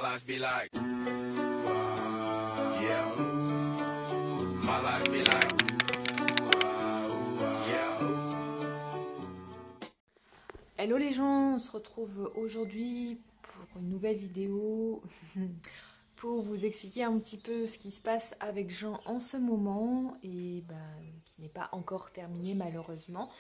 life be like, yeah, my life be like, yeah. Hello les gens, on se retrouve aujourd'hui pour une nouvelle vidéo pour vous expliquer un petit peu ce qui se passe avec Jean en ce moment et qui n'est pas encore terminé malheureusement.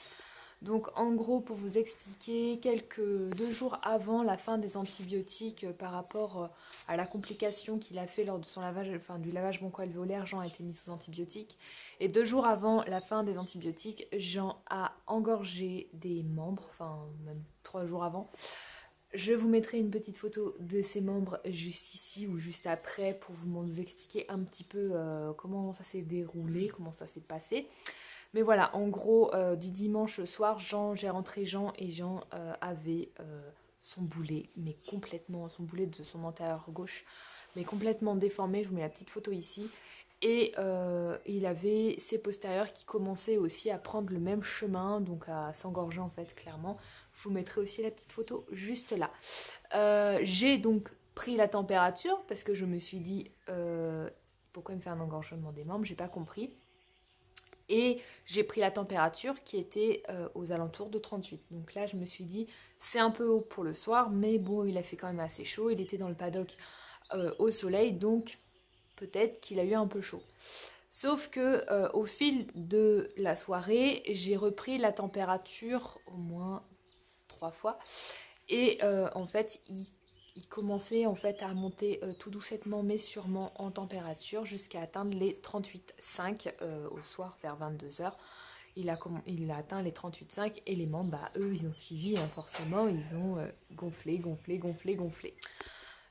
Donc en gros, pour vous expliquer, 2 jours avant la fin des antibiotiques par rapport à la complication qu'il a fait lors de son lavage, du lavage broncho-alvéolaire, Jean a été mis sous antibiotiques. Et 2 jours avant la fin des antibiotiques, Jean a engorgé des membres, même 3 jours avant. Je vous mettrai une petite photo de ses membres juste ici ou juste après pour vous expliquer un petit peu comment ça s'est déroulé, comment ça s'est passé. Mais voilà, en gros, du dimanche soir, j'ai rentré Jean et Jean avait son boulet, mais complètement, son boulet de son antérieur gauche, mais complètement déformé. Je vous mets la petite photo ici. Et il avait ses postérieurs qui commençaient aussi à prendre le même chemin, donc à s'engorger en fait, clairement. Je vous mettrai aussi la petite photo juste là. J'ai donc pris la température parce que je me suis dit, pourquoi il me fait un engorgement des membres, j'ai pas compris. Et j'ai pris la température qui était aux alentours de 38. Donc là, je me suis dit, c'est un peu haut pour le soir, mais bon, il a fait quand même assez chaud. Il était dans le paddock au soleil, donc peut-être qu'il a eu un peu chaud. Sauf que au fil de la soirée, j'ai repris la température au moins 3 fois. Et en fait, il commençait en fait à monter tout doucettement mais sûrement en température jusqu'à atteindre les 38,5 au soir vers 22h. Il a atteint les 38,5 et les membres, eux, ils ont suivi, hein, forcément, ils ont gonflé.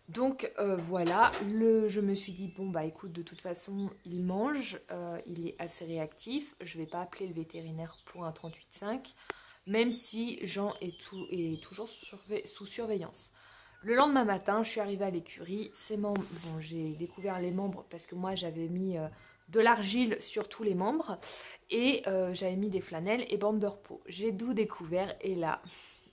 Donc voilà, je me suis dit, bon écoute, de toute façon, il mange, il est assez réactif, je vais pas appeler le vétérinaire pour un 38,5, même si Jean est toujours sous surveillance. Le lendemain matin, je suis arrivée à l'écurie. J'ai découvert les membres parce que moi j'avais mis de l'argile sur tous les membres et j'avais mis des flanelles et bandes de repos. J'ai tout découvert et là,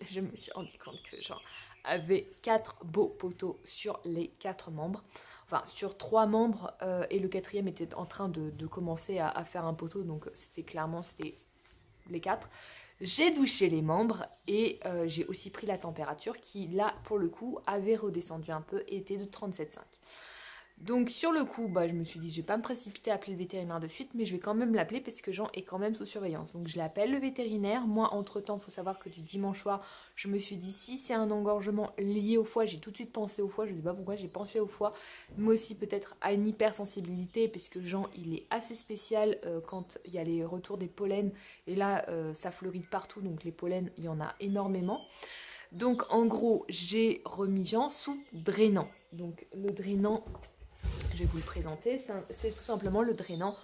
je me suis rendu compte que Jean avait 4 beaux poteaux sur les 4 membres. Enfin, sur 3 membres et le 4e était en train de commencer à faire un poteau, donc c'était les 4. J'ai douché les membres et j'ai aussi pris la température qui, là, pour le coup, avait redescendu un peu et était de 37,5. Donc sur le coup, je me suis dit, je vais pas me précipiter à appeler le vétérinaire de suite, mais je vais quand même l'appeler parce que Jean est quand même sous surveillance. Donc je l'appelle le vétérinaire. Moi, entre-temps, il faut savoir que du dimanche soir, je me suis dit, si c'est un engorgement lié au foie, j'ai tout de suite pensé au foie. Je ne sais pas pourquoi j'ai pensé au foie. Moi aussi, peut-être à une hypersensibilité, puisque Jean, il est assez spécial quand il y a les retours des pollens. Et là, ça fleurit de partout, donc les pollens, il y en a énormément. Donc en gros, j'ai remis Jean sous drainant. Donc le drainant, je vais vous le présenter, c'est tout simplement le drainant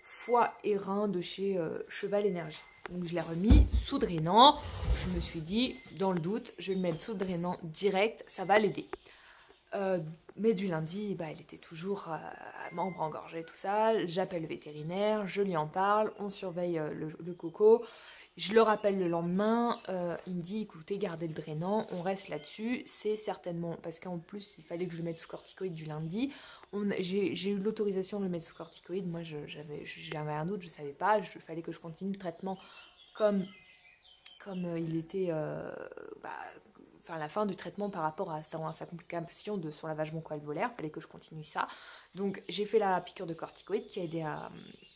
foie et rein de chez Cheval Énergie. Donc je l'ai remis sous drainant, je me suis dit, dans le doute, je vais le mettre sous drainant direct, ça va l'aider. Mais du lundi, il était toujours membre engorgé, tout ça. J'appelle le vétérinaire, je lui en parle, on surveille le coco. Je le rappelle le lendemain, il me dit, écoutez, gardez le drainant, on reste là-dessus. C'est certainement, parce qu'en plus, il fallait que je le mette sous corticoïde du lundi. J'ai eu l'autorisation de le mettre sous corticoïde. Moi, j'avais un doute, je ne savais pas. Il fallait que je continue le traitement comme il était... la fin du traitement par rapport à sa complication de son lavage broncho-alvéolaire, il fallait que je continue ça. Donc j'ai fait la piqûre de corticoïde qui a aidé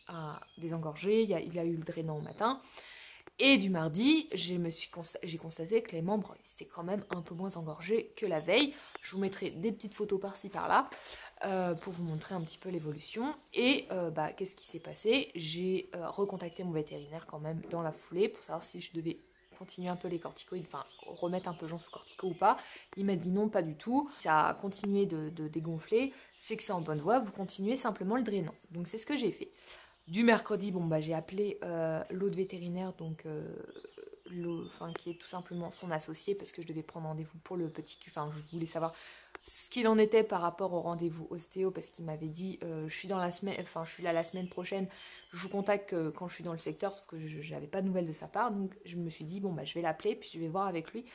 à désengorger, il a eu le drainant au matin. Et du mardi, j'ai constaté que les membres étaient quand même un peu moins engorgés que la veille. Je vous mettrai des petites photos par-ci par-là pour vous montrer un petit peu l'évolution. Et qu'est-ce qui s'est passé? J'ai recontacté mon vétérinaire quand même dans la foulée pour savoir si je devais continuer un peu les corticoïdes, remettre un peu Jean sous cortico ou pas. Il m'a dit non, pas du tout. Ça a continué de dégonfler, c'est que c'est en bonne voie, vous continuez simplement le drainant. Donc c'est ce que j'ai fait. Du mercredi, j'ai appelé l'autre vétérinaire, donc qui est tout simplement son associé, parce que je devais prendre rendez-vous pour le petit cul. Je voulais savoir ce qu'il en était par rapport au rendez-vous ostéo, parce qu'il m'avait dit je suis là la semaine prochaine, je vous contacte quand je suis dans le secteur, sauf que je n'avais pas de nouvelles de sa part. Donc je me suis dit je vais l'appeler, puis je vais voir avec lui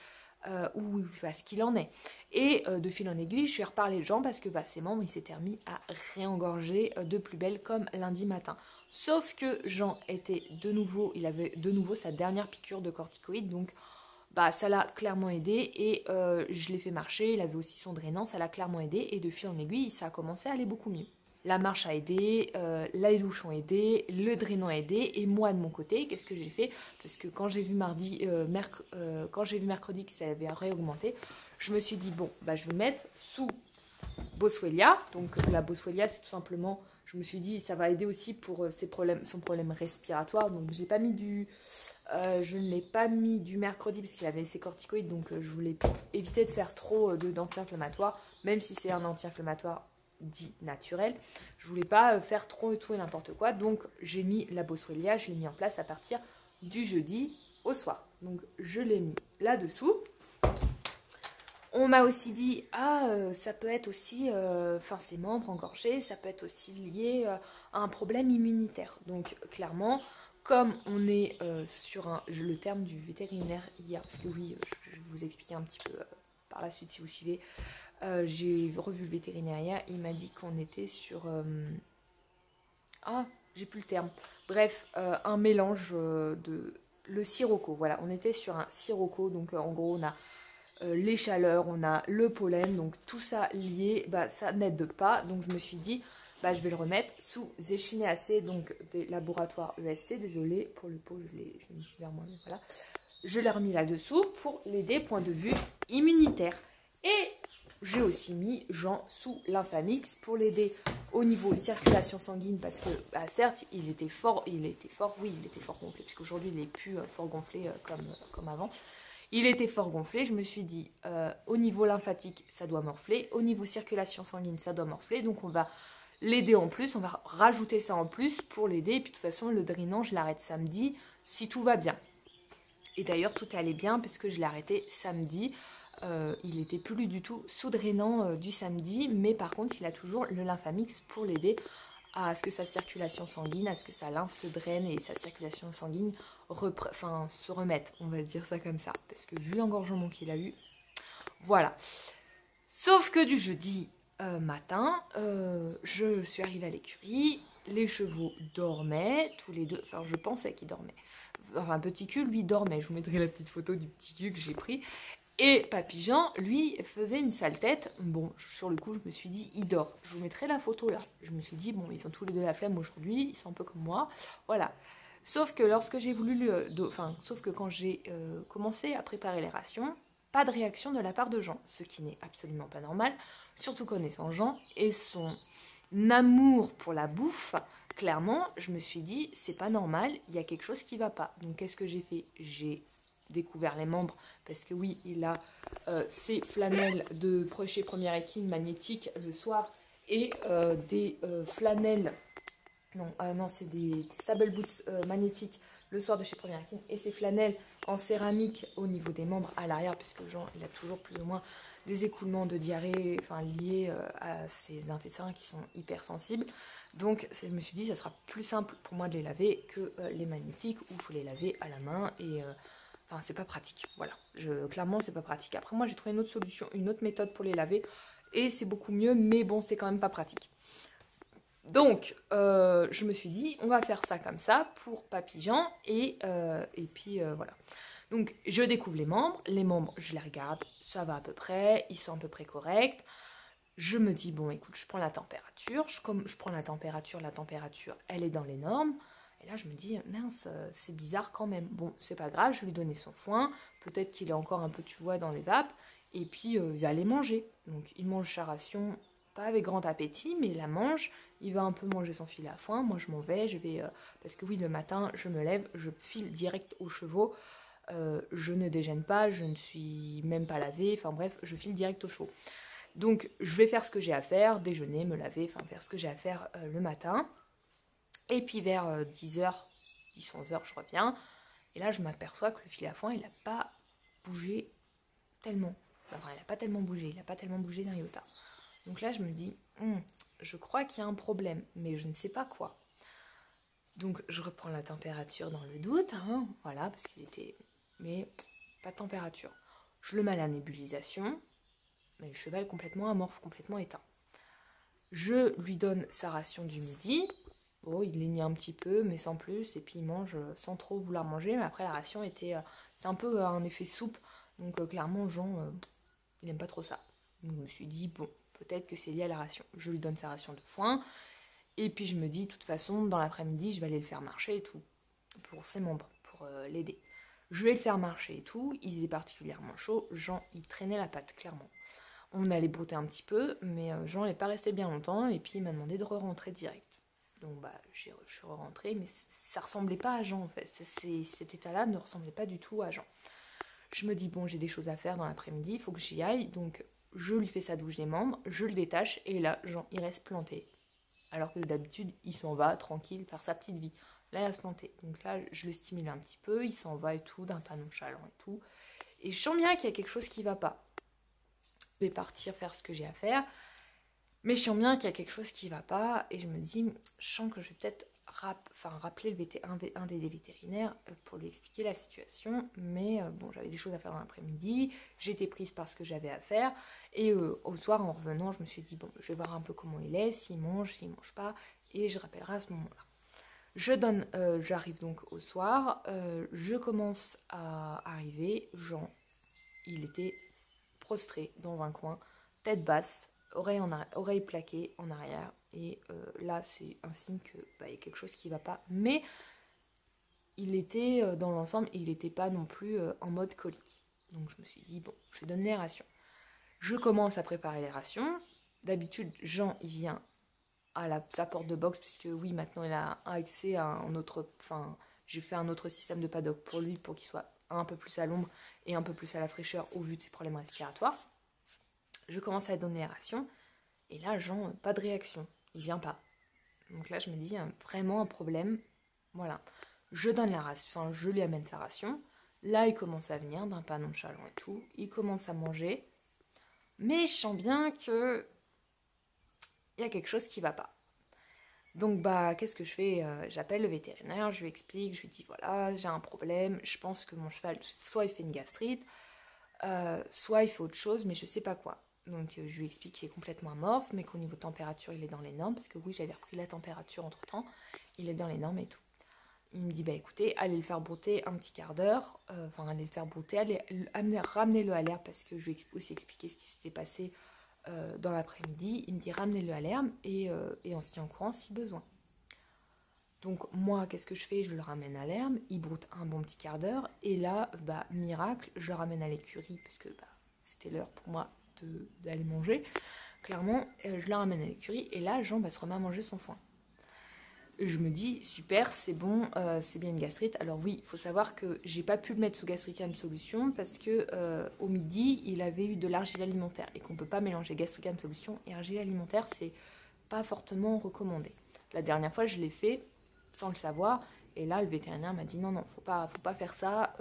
ou ce qu'il en est. Et de fil en aiguille, je lui ai reparlé de Jean parce que ses membres, il s'était remis à réengorger de plus belle comme lundi matin. Sauf que Jean était de nouveau, il avait de nouveau sa dernière piqûre de corticoïdes, donc ça l'a clairement aidé et je l'ai fait marcher, il avait aussi son drainant, ça l'a clairement aidé et de fil en aiguille, ça a commencé à aller beaucoup mieux. La marche a aidé, les douches ont aidé, le drainant a aidé et moi de mon côté, qu'est-ce que j'ai fait? Parce que quand j'ai vu mercredi que ça avait réaugmenté, je me suis dit bon, je vais mettre sous Boswellia. Donc la Boswellia, c'est tout simplement, je me suis dit ça va aider aussi pour son problème respiratoire. Donc j'ai pas mis je ne l'ai pas mis du mercredi parce qu'il avait ses corticoïdes, donc je voulais éviter de faire trop d'anti-inflammatoires, même si c'est un anti-inflammatoire dit naturel. Je voulais pas faire trop tout et n'importe quoi, donc j'ai mis la Boswellia, je l'ai mis en place à partir du jeudi au soir. Donc je l'ai mis là-dessous. On m'a aussi dit, ça peut être aussi, ses membres engorgés, ça peut être aussi lié à un problème immunitaire. Donc clairement, comme on est sur le terme du vétérinaire hier, parce que oui, je vais vous expliquer un petit peu par la suite si vous suivez, j'ai revu le vétérinaire hier, il m'a dit qu'on était sur... j'ai plus le terme. Bref, un mélange de... Le sirocco, voilà, on était sur un sirocco, donc en gros on a les chaleurs, on a le pollen, donc tout ça lié, ça n'aide pas. Donc je me suis dit, je vais le remettre sous Echinacea, donc des laboratoires ESC. Désolée pour le pot, je l'ai mis vers moi, mais voilà. Je l'ai remis là-dessous pour l'aider point de vue immunitaire. Et j'ai aussi mis Jean sous Lymphamix pour l'aider au niveau circulation sanguine parce que certes il était fort gonflé, puisqu'aujourd'hui il n'est plus fort gonflé comme avant. Il était fort gonflé, je me suis dit, au niveau lymphatique, ça doit morfler, au niveau circulation sanguine, ça doit morfler, donc on va l'aider en plus, on va rajouter ça en plus pour l'aider, et puis de toute façon, le drainant, je l'arrête samedi, si tout va bien. Et d'ailleurs, tout allait bien, parce que je l'ai arrêté samedi, il n'était plus du tout sous drainant du samedi, mais par contre, il a toujours le Lymphamix pour l'aider à ce que sa circulation sanguine, à ce que sa lymphe se draine et sa circulation sanguine se remette, on va dire ça comme ça, parce que vu l'engorgement qu'il a eu, voilà. Sauf que du jeudi matin, je suis arrivée à l'écurie, les chevaux dormaient, tous les deux, je pensais qu'ils dormaient. Petit cul, lui, dormait, je vous mettrai la petite photo du petit cul que j'ai pris. Et Papy Jean, lui, faisait une sale tête. Bon, sur le coup, je me suis dit, il dort. Je vous mettrai la photo là. Je me suis dit, bon, ils ont tous les deux la flemme aujourd'hui, ils sont un peu comme moi. Voilà. Sauf que lorsque j'ai voulu sauf que quand j'ai commencé à préparer les rations, pas de réaction de la part de Jean, ce qui n'est absolument pas normal, surtout connaissant Jean et son amour pour la bouffe. Clairement, je me suis dit, c'est pas normal, il y a quelque chose qui va pas. Donc, qu'est-ce que j'ai fait? J'ai découvert les membres parce que oui, il a ses flanelles de chez Première Équine magnétiques le soir et des flanelles, non c'est des stable boots magnétiques le soir de chez Première Équine et ses flanelles en céramique au niveau des membres à l'arrière, puisque Jean il a toujours plus ou moins des écoulements de diarrhée liés à ses intestins qui sont hyper sensibles. Donc je me suis dit ça sera plus simple pour moi de les laver que les magnétiques où il faut les laver à la main et c'est pas pratique, voilà. Clairement, c'est pas pratique. Après, moi, j'ai trouvé une autre solution, une autre méthode pour les laver. Et c'est beaucoup mieux, mais bon, c'est quand même pas pratique. Donc, je me suis dit, on va faire ça comme ça pour Papy Jean. Et puis, voilà. Donc, je découvre les membres. Les membres, je les regarde. Ça va à peu près. Ils sont à peu près corrects. Je me dis, bon, écoute, je prends la température. Comme je prends la température, elle est dans les normes. Et là, je me dis, mince, c'est bizarre quand même. Bon, c'est pas grave, je vais lui donner son foin. Peut-être qu'il est encore un peu, tu vois, dans les vapes. Et puis, il va aller manger. Donc, il mange sa ration, pas avec grand appétit, mais il la mange. Il va un peu manger son filet à foin. Moi, je m'en vais. Parce que oui, le matin, je me lève, je file direct aux chevaux. Je ne déjeune pas, je ne suis même pas lavée. Enfin bref, je file direct aux chevaux. Donc, je vais faire ce que j'ai à faire, déjeuner, me laver, faire ce que j'ai à faire le matin. Et puis vers 10h, 10-11h, je reviens. Et là, je m'aperçois que le filet à foin, il n'a pas bougé tellement. Il n'a pas tellement bougé d'un iota. Donc là, je me dis, je crois qu'il y a un problème, mais je ne sais pas quoi. Donc, je reprends la température dans le doute, voilà, parce qu'il était... Mais pas de température. Je le mets à la nébulisation, mais le cheval est complètement amorphe, complètement éteint. Je lui donne sa ration du midi. Bon, il laignait un petit peu, mais sans plus, et puis il mange sans trop vouloir manger. Mais après, la ration était... c'est un peu un effet soupe, donc clairement, Jean, il n'aime pas trop ça. Donc je me suis dit, bon, peut-être que c'est lié à la ration. Je lui donne sa ration de foin, et puis je me dis, de toute façon, dans l'après-midi, je vais aller le faire marcher et tout, pour ses membres, pour l'aider. Je vais le faire marcher et tout, il faisait particulièrement chaud, Jean, il traînait la patte, clairement. On allait brouter un petit peu, mais Jean n'est pas resté bien longtemps, et puis il m'a demandé de re-rentrer direct. Donc bah, je suis re-rentrée, mais ça ressemblait pas à Jean en fait. Cet état-là ne ressemblait pas du tout à Jean. Je me dis, bon, j'ai des choses à faire dans l'après-midi, il faut que j'y aille, donc je lui fais sa douche des membres, je le détache, et là, Jean, il reste planté. Alors que d'habitude, il s'en va tranquille faire sa petite vie. Là, il reste planté. Donc là, je le stimule un petit peu, il s'en va et tout, d'un pas nonchalant et tout. Et je sens bien qu'il y a quelque chose qui va pas. Je vais partir faire ce que j'ai à faire, mais je sens bien qu'il y a quelque chose qui va pas, et je me dis, je sens que je vais peut-être rappeler un des vétérinaires pour lui expliquer la situation, mais bon, j'avais des choses à faire dans l'après-midi, j'étais prise par ce que j'avais à faire, et au soir, en revenant, je me suis dit, bon, je vais voir un peu comment il est, s'il mange pas, et je rappellerai à ce moment-là. J'arrive donc au soir, je commence à arriver, Jean, il était prostré dans un coin, tête basse, oreille plaquée en arrière, et là c'est un signe que y a quelque chose qui va pas, mais il était dans l'ensemble, il n'était pas non plus en mode colique. Donc je me suis dit, bon, je vais donner les rations. Je commence à préparer les rations. D'habitude, Jean, il vient à sa porte de box, puisque oui, maintenant il a accès à un autre... Enfin, j'ai fait un autre système de paddock pour lui, pour qu'il soit un peu plus à l'ombre et un peu plus à la fraîcheur au vu de ses problèmes respiratoires. Je commence à donner les rations, et là, Jean, pas de réaction, il vient pas. Donc là, je me dis, vraiment un problème, voilà. Je donne la ration, enfin, je lui amène sa ration, là, il commence à venir, d'un pas nonchalant et tout, il commence à manger, mais je sens bien que il y a quelque chose qui va pas. Donc, qu'est-ce que je fais? J'appelle le vétérinaire, je lui explique, je lui dis, voilà, j'ai un problème, je pense que mon cheval, soit il fait une gastrite, soit il fait autre chose, mais je sais pas quoi. Donc je lui explique qu'il est complètement amorphe, mais qu'au niveau température, il est dans les normes, parce que oui, j'avais repris la température entre-temps, il est dans les normes et tout. Il me dit, écoutez, allez le faire brouter un petit quart d'heure, allez le faire brouter, ramenez-le à l'herbe, parce que je lui ai aussi expliqué ce qui s'était passé dans l'après-midi. Il me dit, ramenez-le à l'herbe, et on se tient au courant si besoin. Donc moi, qu'est-ce que je fais? Je le ramène à l'herbe, il broute un bon petit quart d'heure, et là, miracle, je le ramène à l'écurie, parce que c'était l'heure pour moi d'aller manger. Clairement, je la ramène à l'écurie, et là, Jean se remet à manger son foin. Et je me dis, super, c'est bon, c'est bien une gastrite. Alors oui, il faut savoir que j'ai pas pu le mettre sous Gastricam Solution, parce que au midi, il avait eu de l'argile alimentaire, et qu'on peut pas mélanger Gastricam Solution et argile alimentaire, c'est pas fortement recommandé. La dernière fois, je l'ai fait sans le savoir, et là, le vétérinaire m'a dit, non, faut pas faire ça,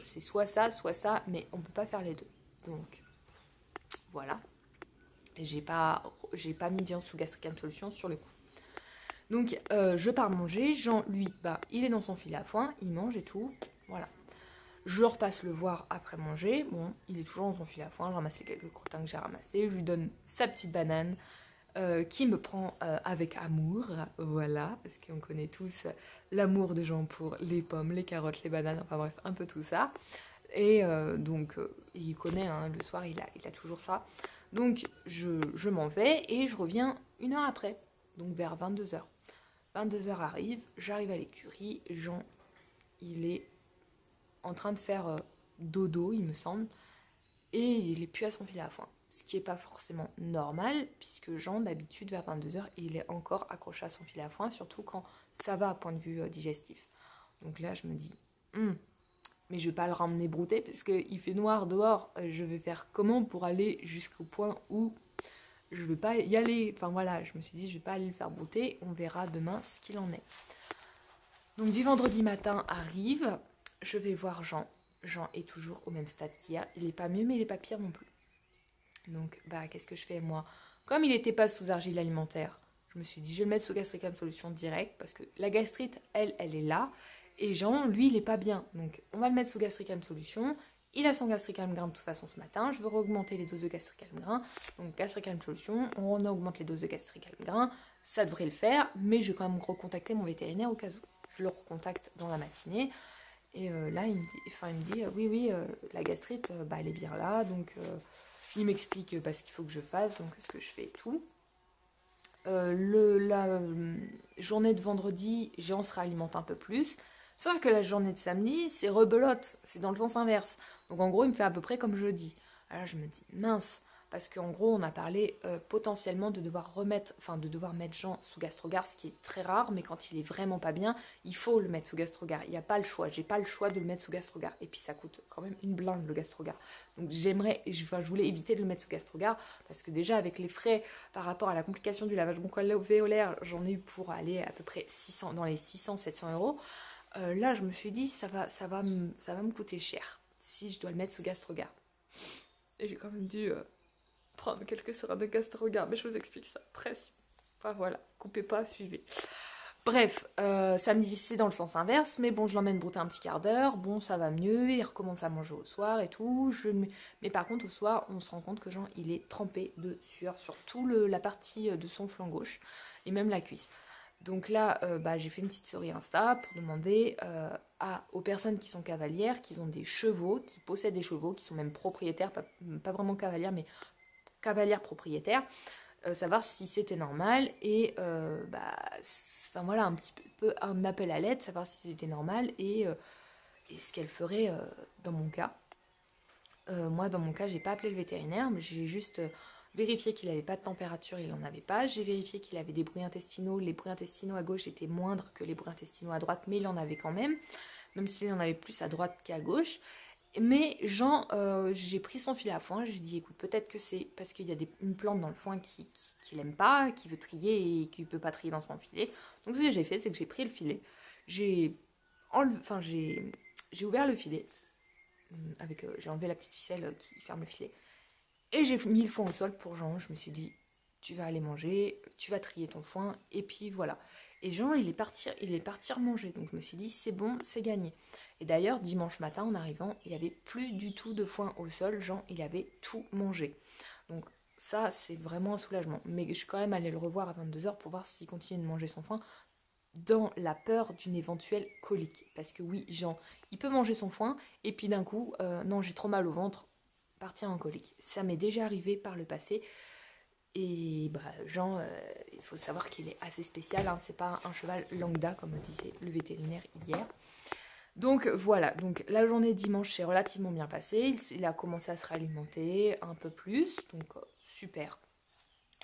c'est soit ça, mais on peut pas faire les deux. Donc, voilà. J'ai pas mis Jean sous Gastricam Solution sur le coup. Donc, je pars manger. Jean, lui, il est dans son filet à foin, il mange et tout. Voilà. Je repasse le voir après manger. Bon, il est toujours dans son filet à foin. Je ramasse les quelques crottins que j'ai ramassés. Je lui donne sa petite banane qui me prend avec amour. Voilà, parce qu'on connaît tous l'amour de Jean pour les pommes, les carottes, les bananes. Enfin bref, un peu tout ça. Et donc, il connaît, le soir, il a toujours ça. Donc, je m'en vais et je reviens une heure après. Donc, vers 22h. 22h arrive, j'arrive à l'écurie. Jean, il est en train de faire dodo, il me semble. Et il est plus à son filet à foin. Ce qui n'est pas forcément normal, puisque Jean, d'habitude, vers 22h, il est encore accroché à son filet à foin, surtout quand ça va à point de vue digestif. Donc là, je me dis... mais je vais pas le ramener brouter parce qu'il fait noir dehors. Je vais faire comment pour aller jusqu'au point où je vais pas y aller. Enfin voilà, je me suis dit je vais pas aller le faire brouter. On verra demain ce qu'il en est. Donc du vendredi matin arrive, je vais voir Jean. Jean est toujours au même stade qu'hier. Il est pas mieux mais il est pas pire non plus. Donc qu'est-ce que je fais moi? Comme il n'était pas sous argile alimentaire, je me suis dit je vais le mettre sous Gastricam Solution direct parce que la gastrite elle est là. Et Jean, lui, il est pas bien. Donc, on va le mettre sous Gastricam Solution. il a son Gastric Calme-Grain de toute façon ce matin, je veux augmenter les doses de Gastric Calme-Grain, donc Gastric Calme Solution, on augmente les doses de Gastric Calme-Grain, ça devrait le faire, mais je vais quand même recontacter mon vétérinaire au cas où. Je le recontacte dans la matinée, et là il me dit oui, la gastrite, elle est bien là, donc il m'explique ce qu'il faut que je fasse, donc ce que je fais et tout. La journée de vendredi, Jean se réalimente un peu plus. Sauf que la journée de samedi, c'est rebelote, c'est dans le sens inverse. Donc en gros, il me fait à peu près comme jeudi. Alors je me dis, mince, parce qu'en gros, on a parlé potentiellement de devoir mettre Jean sous Gastrogard, ce qui est très rare, mais quand il est vraiment pas bien, il faut le mettre sous Gastrogard. Il n'y a pas le choix, j'ai pas le choix de le mettre sous Gastrogard. Et puis ça coûte quand même une blinde le Gastrogard. Donc je voulais éviter de le mettre sous Gastrogard, parce que déjà avec les frais par rapport à la complication du lavage broncho-alvéolaire, j'en ai eu pour aller à peu près 600, dans les 600-700 euros. Là, je me suis dit, ça va me coûter cher si je dois le mettre sous Gastrogard. Et j'ai quand même dû prendre quelques seringues de Gastrogard, mais je vous explique ça après. Enfin voilà, coupez pas, suivez. Bref, samedi c'est dans le sens inverse, mais bon, je l'emmène brouter un petit quart d'heure, bon, ça va mieux, il recommence à manger au soir et tout. Mais par contre, au soir, on se rend compte que Jean, il est trempé de sueur sur toute la partie de son flanc gauche et même la cuisse. Donc là, j'ai fait une petite story Insta pour demander aux personnes qui sont cavalières, qui ont des chevaux, qui possèdent des chevaux, qui sont même propriétaires, pas vraiment cavalières, mais cavalières propriétaires, savoir si c'était normal et voilà, un petit peu un appel à l'aide, savoir si c'était normal et ce qu'elle ferait dans mon cas. Moi, dans mon cas, j'ai pas appelé le vétérinaire, mais j'ai juste vérifié qu'il n'avait pas de température, il n'en avait pas. J'ai vérifié qu'il avait des bruits intestinaux. Les bruits intestinaux à gauche étaient moindres que les bruits intestinaux à droite, mais il en avait quand même s'il en avait plus à droite qu'à gauche. Mais Jean, j'ai pris son filet à foin, j'ai dit écoute, peut-être que c'est parce qu'il y a une plante dans le foin qu'il n'aime pas, qui veut trier et qui ne peut pas trier dans son filet. Donc ce que j'ai fait, c'est que j'ai pris le filet, j'ai ouvert le filet, j'ai enlevé la petite ficelle qui ferme le filet, et j'ai mis le foin au sol pour Jean. Je me suis dit, tu vas aller manger, tu vas trier ton foin, et puis voilà. Et Jean, il est parti manger, donc je me suis dit, c'est bon, c'est gagné. Et d'ailleurs, dimanche matin, en arrivant, il n'y avait plus du tout de foin au sol. Jean, il avait tout mangé. Donc ça, c'est vraiment un soulagement. Mais je suis quand même allée le revoir à 22h pour voir s'il continue de manger son foin, dans la peur d'une éventuelle colique. Parce que oui, Jean, il peut manger son foin, et puis d'un coup, non, j'ai trop mal au ventre, partir en colique. Ça m'est déjà arrivé par le passé. Et Jean, il faut savoir qu'il est assez spécial, hein, c'est pas un cheval lambda comme disait le vétérinaire hier. Donc voilà, donc la journée dimanche s'est relativement bien passée, il a commencé à se réalimenter un peu plus, donc super,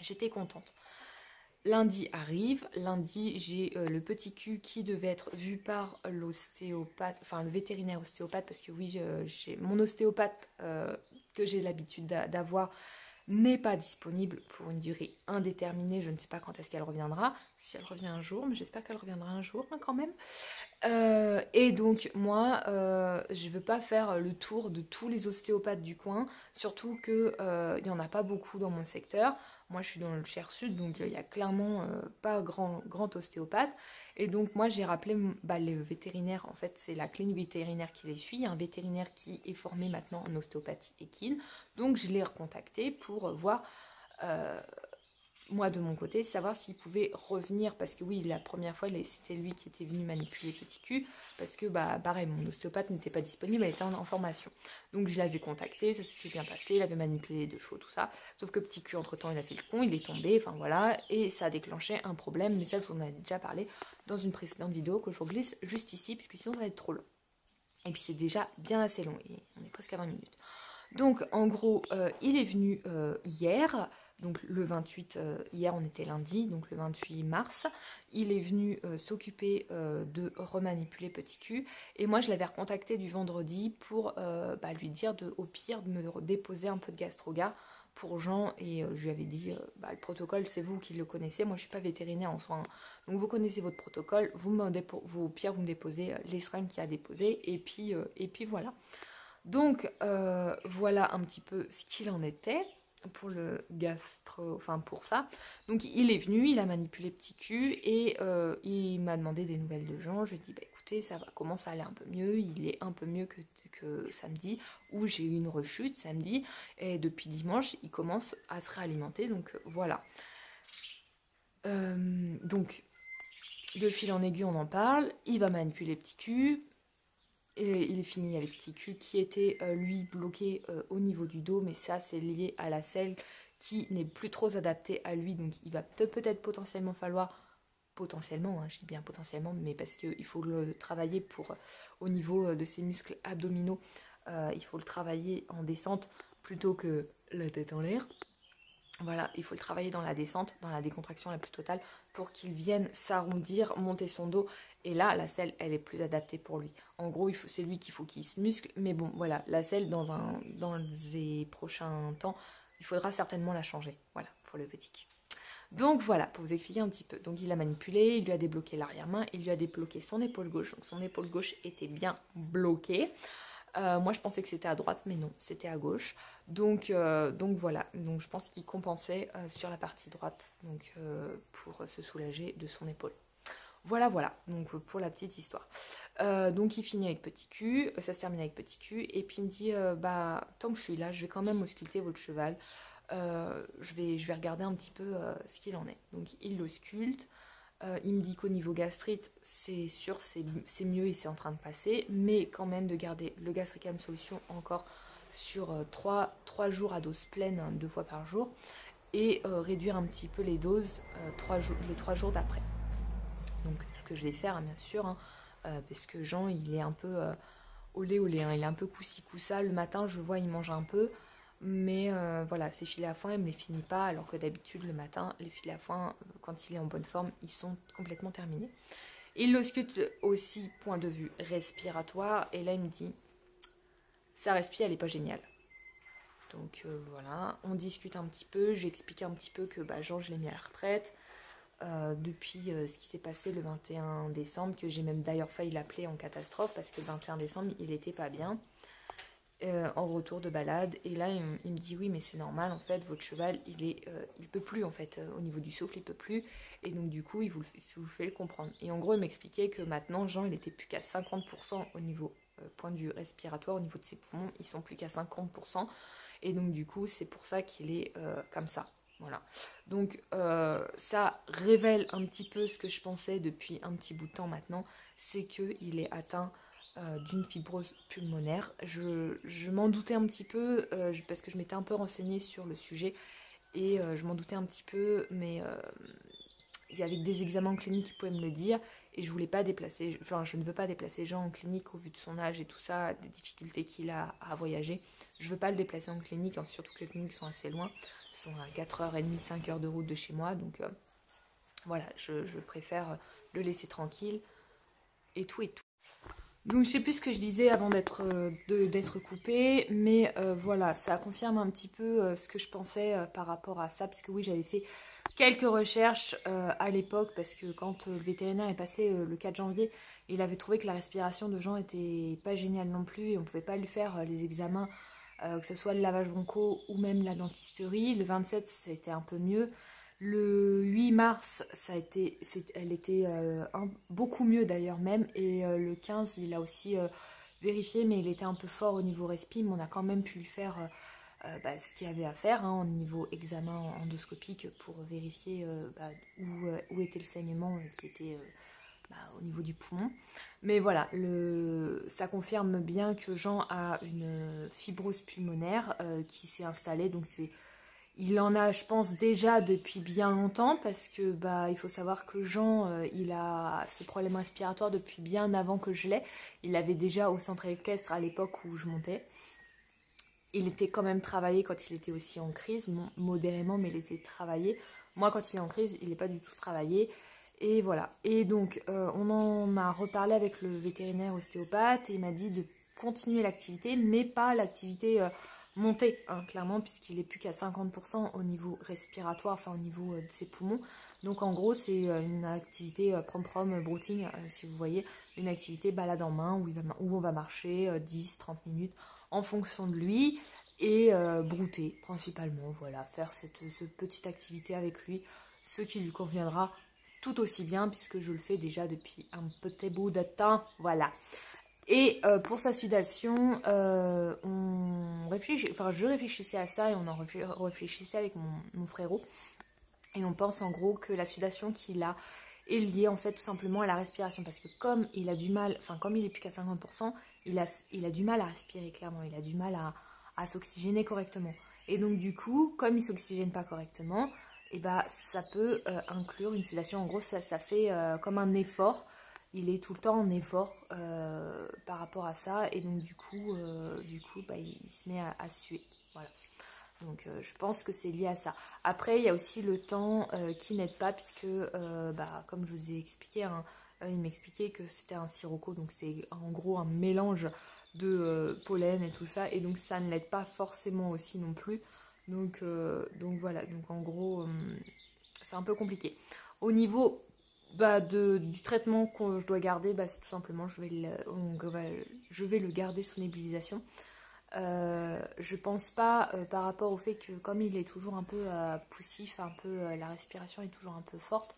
j'étais contente. Lundi arrive, lundi j'ai le petit cul qui devait être vu par l'ostéopathe, enfin le vétérinaire ostéopathe, parce que oui, j'ai mon ostéopathe que j'ai l'habitude d'avoir, n'est pas disponible pour une durée indéterminée. Je ne sais pas quand est-ce qu'elle reviendra, si elle revient un jour, mais j'espère qu'elle reviendra un jour quand même. Et donc moi, je veux pas faire le tour de tous les ostéopathes du coin, surtout que il y en a pas beaucoup dans mon secteur. Moi, je suis dans le Cher Sud, donc il y a clairement pas grand ostéopathe. Et donc moi, j'ai rappelé les vétérinaires. En fait, c'est la clinique vétérinaire qui les suit. Il y a un vétérinaire qui est formé maintenant en ostéopathie équine. Donc je l'ai recontacté pour voir, moi de mon côté, savoir s'il pouvait revenir. Parce que oui, la première fois, c'était lui qui était venu manipuler Petit Cul. Parce que pareil, mon ostéopathe n'était pas disponible, elle était en formation. Donc je l'avais contacté, ça s'était bien passé, il avait manipulé les deux chevaux, tout ça. Sauf que Petit Cul, entre temps, il a fait le con, il est tombé, enfin voilà. Et ça a déclenché un problème, mais ça, je vous en ai déjà parlé dans une précédente vidéo que je vous glisse juste ici, parce que sinon ça va être trop long. Et puis c'est déjà bien assez long, et on est presque à 20 minutes. Donc en gros, il est venu hier, donc le 28, hier on était lundi, donc le 28 mars, il est venu s'occuper de remanipuler Petit Cul, et moi je l'avais recontacté du vendredi pour lui dire au pire de me déposer un peu de Gastrogard pour Jean, et je lui avais dit, le protocole c'est vous qui le connaissez, moi je suis pas vétérinaire en soi, hein. Donc vous connaissez votre protocole, au pire vous me déposez les seringues qu'il y a à déposer, et puis voilà. Donc voilà un petit peu ce qu'il en était. gastro, enfin pour ça. Donc il est venu, il a manipulé petit cul et il m'a demandé des nouvelles de Jean. Je lui ai dit bah écoutez, ça va, commence à aller un peu mieux, il est un peu mieux que samedi où j'ai eu une rechute samedi et depuis dimanche il commence à se réalimenter, donc voilà. Donc de fil en aiguille on en parle, il va manipuler petit cul. Et il est fini avec petit cul qui était lui bloqué au niveau du dos, mais ça c'est lié à la selle qui n'est plus trop adaptée à lui, donc il va peut-être potentiellement falloir, potentiellement, hein, je dis bien potentiellement, mais parce qu'il faut le travailler pour au niveau de ses muscles abdominaux, il faut le travailler en descente plutôt que la tête en l'air. Voilà, il faut le travailler dans la descente, dans la décontraction la plus totale pour qu'il vienne s'arrondir, monter son dos. Et là, la selle, elle est plus adaptée pour lui. En gros, c'est lui qu'il faut qu'il se muscle. Mais bon, voilà, la selle, dans les prochains temps, il faudra certainement la changer. Voilà, pour le petit cul. Donc voilà, pour vous expliquer un petit peu. Donc il a manipulé, il lui a débloqué l'arrière-main, il lui a débloqué son épaule gauche. Donc son épaule gauche était bien bloquée. Moi je pensais que c'était à droite, mais non, c'était à gauche. Donc voilà, donc je pense qu'il compensait sur la partie droite, donc pour se soulager de son épaule. Voilà, donc pour la petite histoire. Donc il finit avec petit cul, ça se termine avec petit cul, et puis il me dit, bah tant que je suis là, je vais quand même ausculter votre cheval. Je vais regarder un petit peu ce qu'il en est. Donc il l'ausculte. Il me dit qu'au niveau gastrite, c'est sûr, c'est mieux et c'est en train de passer, mais quand même de garder le Gastricam Solution encore sur 3 jours à dose pleine, 2 fois par jour, et réduire un petit peu les doses les 3 jours d'après. Donc ce que je vais faire, hein, bien sûr, hein, parce que Jean, il est un peu olé, hein, il est un peu coussi-coussa. Le matin, je vois, il mange un peu. Mais voilà, ses filets à foin, il ne me les finit pas, alors que d'habitude, le matin, les filets à foin, quand il est en bonne forme, ils sont complètement terminés. Il l'ausculte aussi, point de vue respiratoire, et là, il me dit, sa respi, elle n'est pas géniale. Donc voilà, on discute un petit peu, j'ai expliqué un petit peu que Jean, je l'ai mis à la retraite, depuis ce qui s'est passé le 21 décembre, que j'ai même d'ailleurs failli l'appeler en catastrophe, parce que le 21 décembre, il n'était pas bien. En retour de balade, et là il me dit oui mais c'est normal en fait, votre cheval il peut plus en fait, au niveau du souffle il peut plus, et donc du coup il vous fait le comprendre. Et en gros il m'expliquait que maintenant Jean il était plus qu'à 50% au niveau point de vue respiratoire, au niveau de ses poumons ils sont plus qu'à 50%, et donc du coup c'est pour ça qu'il est comme ça. Voilà, donc ça révèle un petit peu ce que je pensais depuis un petit bout de temps maintenant, c'est qu'il est atteint d'une fibrose pulmonaire. Je m'en doutais un petit peu parce que je m'étais un peu renseignée sur le sujet, et je m'en doutais un petit peu, mais il y avait des examens cliniques qui pouvaient me le dire, et je voulais pas déplacer, enfin je ne veux pas déplacer Jean en clinique au vu de son âge et tout ça, des difficultés qu'il a à voyager. Je veux pas le déplacer en clinique, hein, surtout que les cliniques sont assez loin, sont à 4h30, 5h de route de chez moi, donc voilà, je préfère le laisser tranquille et tout. Donc je sais plus ce que je disais avant d'être coupée, mais voilà, ça confirme un petit peu ce que je pensais par rapport à ça, parce que oui, j'avais fait quelques recherches à l'époque, parce que quand le vétérinaire est passé le 4 janvier, il avait trouvé que la respiration de Jean était pas géniale non plus, et on pouvait pas lui faire les examens, que ce soit le lavage broncho ou même la dentisterie. Le 27, c'était un peu mieux. Le 8 mars, elle était beaucoup mieux d'ailleurs même, et le 15, il a aussi vérifié, mais il était un peu fort au niveau respi, mais on a quand même pu lui faire ce qu'il y avait à faire, hein, au niveau examen endoscopique pour vérifier où était le saignement qui était au niveau du poumon. Mais voilà, ça confirme bien que Jean a une fibrose pulmonaire qui s'est installée, donc il en a, je pense, déjà depuis bien longtemps, parce que il faut savoir que Jean, il a ce problème respiratoire depuis bien avant que je l'ai. Il l'avait déjà au centre équestre à l'époque où je montais. Il était quand même travaillé quand il était aussi en crise, modérément, mais il était travaillé. Moi, quand il est en crise, il n'est pas du tout travaillé. Et voilà. Et donc, on en a reparlé avec le vétérinaire ostéopathe, et il m'a dit de continuer l'activité, mais pas l'activité montée, hein, clairement, puisqu'il n'est plus qu'à 50% au niveau respiratoire, enfin au niveau de ses poumons. Donc en gros, c'est une activité prom-prom brooding, si vous voyez, une activité balade en main où on va marcher 10-30 minutes en fonction de lui. et brouter principalement, voilà, faire cette petite activité avec lui, ce qui lui conviendra tout aussi bien puisque je le fais déjà depuis un petit bout de temps, voilà. Et pour sa sudation, je réfléchissais à ça et on en réfléchissait avec mon frérot. Et on pense en gros que la sudation qu'il a est liée en fait tout simplement à la respiration. Parce que comme il a du mal, enfin comme il est plus qu'à 50%, il a du mal à respirer clairement. Il a du mal à s'oxygéner correctement. Et donc du coup, comme il ne s'oxygène pas correctement, et bah, ça peut inclure une sudation. En gros, ça fait comme un effort. Il est tout le temps en effort par rapport à ça. Et donc du coup bah, il se met à suer. Voilà. Donc je pense que c'est lié à ça. Après, il y a aussi le temps qui n'aide pas puisque, bah, comme je vous ai expliqué, hein, il m'expliquait que c'était un sirocco. Donc c'est en gros un mélange de pollen et tout ça. Et donc ça ne l'aide pas forcément aussi non plus. Donc voilà, donc en gros, c'est un peu compliqué. Au niveau bah, du traitement que je dois garder, bah, c'est tout simplement, je vais le garder sous nébulisation. Je pense pas par rapport au fait que comme il est toujours un peu poussif, un peu la respiration est toujours un peu forte,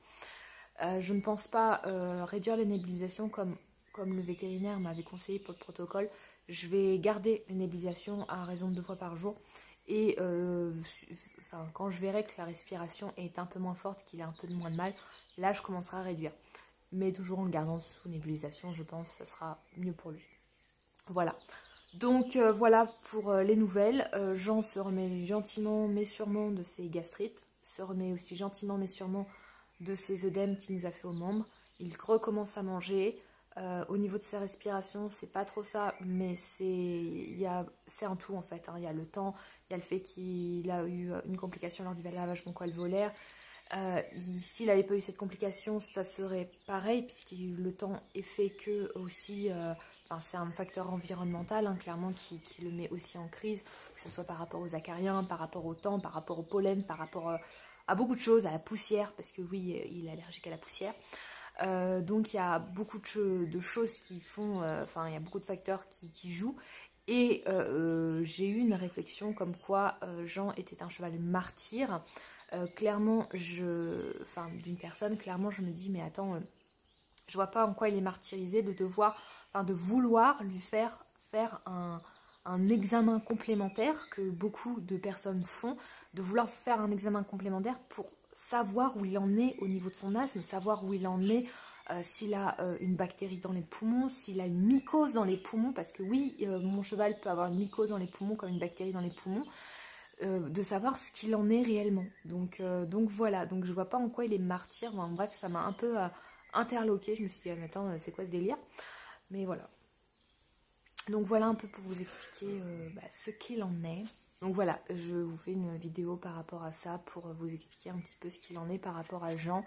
je ne pense pas réduire les nébulisations comme le vétérinaire m'avait conseillé pour le protocole. Je vais garder les nébulisations à raison de 2 fois par jour et quand je verrai que la respiration est un peu moins forte, qu'il a un peu moins de mal, là je commencerai à réduire. Mais toujours en le gardant sous nébulisation, je pense que ça sera mieux pour lui. Voilà. Donc voilà pour les nouvelles. Jean se remet gentiment mais sûrement de ses gastrites, se remet aussi gentiment mais sûrement de ses œdèmes qu'il nous a fait aux membres. Il recommence à manger. Au niveau de sa respiration, c'est pas trop ça, mais c'est un tout en fait. Hein. Il y a le temps, il y a le fait qu'il a eu une complication lors du lavage bucco-alvéolaire. S'il n'avait pas eu cette complication, ça serait pareil, puisque le temps est fait que aussi... c'est un facteur environnemental, hein, clairement, qui le met aussi en crise, que ce soit par rapport aux acariens, par rapport au temps, par rapport au pollen, par rapport à beaucoup de choses, à la poussière, parce que oui, il est allergique à la poussière. Donc il y a beaucoup de choses qui font, il y a beaucoup de facteurs qui jouent. Et j'ai eu une réflexion comme quoi Jean était un cheval martyr. Clairement, d'une personne, clairement, je me dis, mais attends, je vois pas en quoi il est martyrisé de vouloir lui faire un examen complémentaire que beaucoup de personnes font, de vouloir faire un examen complémentaire pour savoir où il en est au niveau de son asthme, savoir où il en est, s'il a une bactérie dans les poumons, s'il a une mycose dans les poumons, parce que oui, mon cheval peut avoir une mycose dans les poumons comme une bactérie dans les poumons, de savoir ce qu'il en est réellement. Donc voilà, donc je vois pas en quoi il est martyr. Enfin, bref, ça m'a un peu interloquée. Je me suis dit, ah, mais attends, c'est quoi ce délire? Mais voilà. Donc voilà un peu pour vous expliquer ce qu'il en est. Donc voilà, je vous fais une vidéo par rapport à ça pour vous expliquer un petit peu ce qu'il en est par rapport à Jean,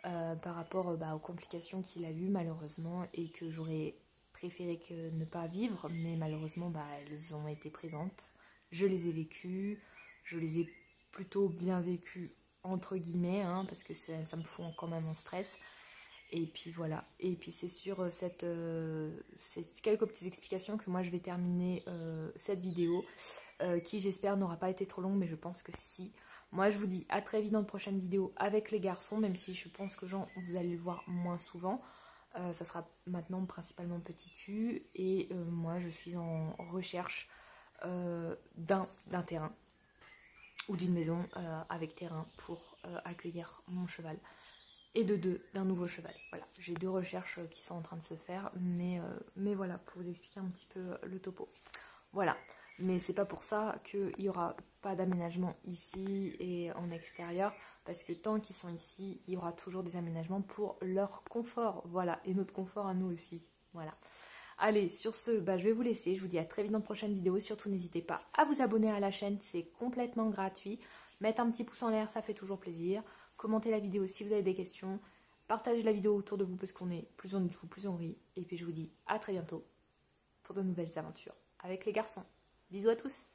par rapport aux complications qu'il a eues malheureusement et que j'aurais préféré que ne pas vivre, mais malheureusement elles ont été présentes. Je les ai vécues, je les ai plutôt bien vécues entre guillemets, hein, parce que ça me fout quand même en stress. Et puis voilà, et puis c'est sur ces quelques petites explications que moi je vais terminer cette vidéo, qui j'espère n'aura pas été trop longue, mais je pense que si. Moi je vous dis à très vite dans de prochaines vidéos avec les garçons, même si je pense que Jean, vous allez le voir moins souvent. Ça sera maintenant principalement petit cul, et moi je suis en recherche d'un terrain ou d'une maison avec terrain pour accueillir mon cheval. Et d'un nouveau cheval. Voilà, j'ai 2 recherches qui sont en train de se faire, mais voilà, pour vous expliquer un petit peu le topo. Voilà, mais c'est pas pour ça qu'il n'y aura pas d'aménagement ici et en extérieur, parce que tant qu'ils sont ici, il y aura toujours des aménagements pour leur confort, voilà, et notre confort à nous aussi, voilà. Allez, sur ce, je vais vous laisser, je vous dis à très vite dans de prochaines vidéos, surtout n'hésitez pas à vous abonner à la chaîne, c'est complètement gratuit, mettre un petit pouce en l'air, ça fait toujours plaisir. Commentez la vidéo si vous avez des questions. Partagez la vidéo autour de vous parce qu'on est plus on joue, plus on rit. Et puis je vous dis à très bientôt pour de nouvelles aventures avec les garçons. Bisous à tous!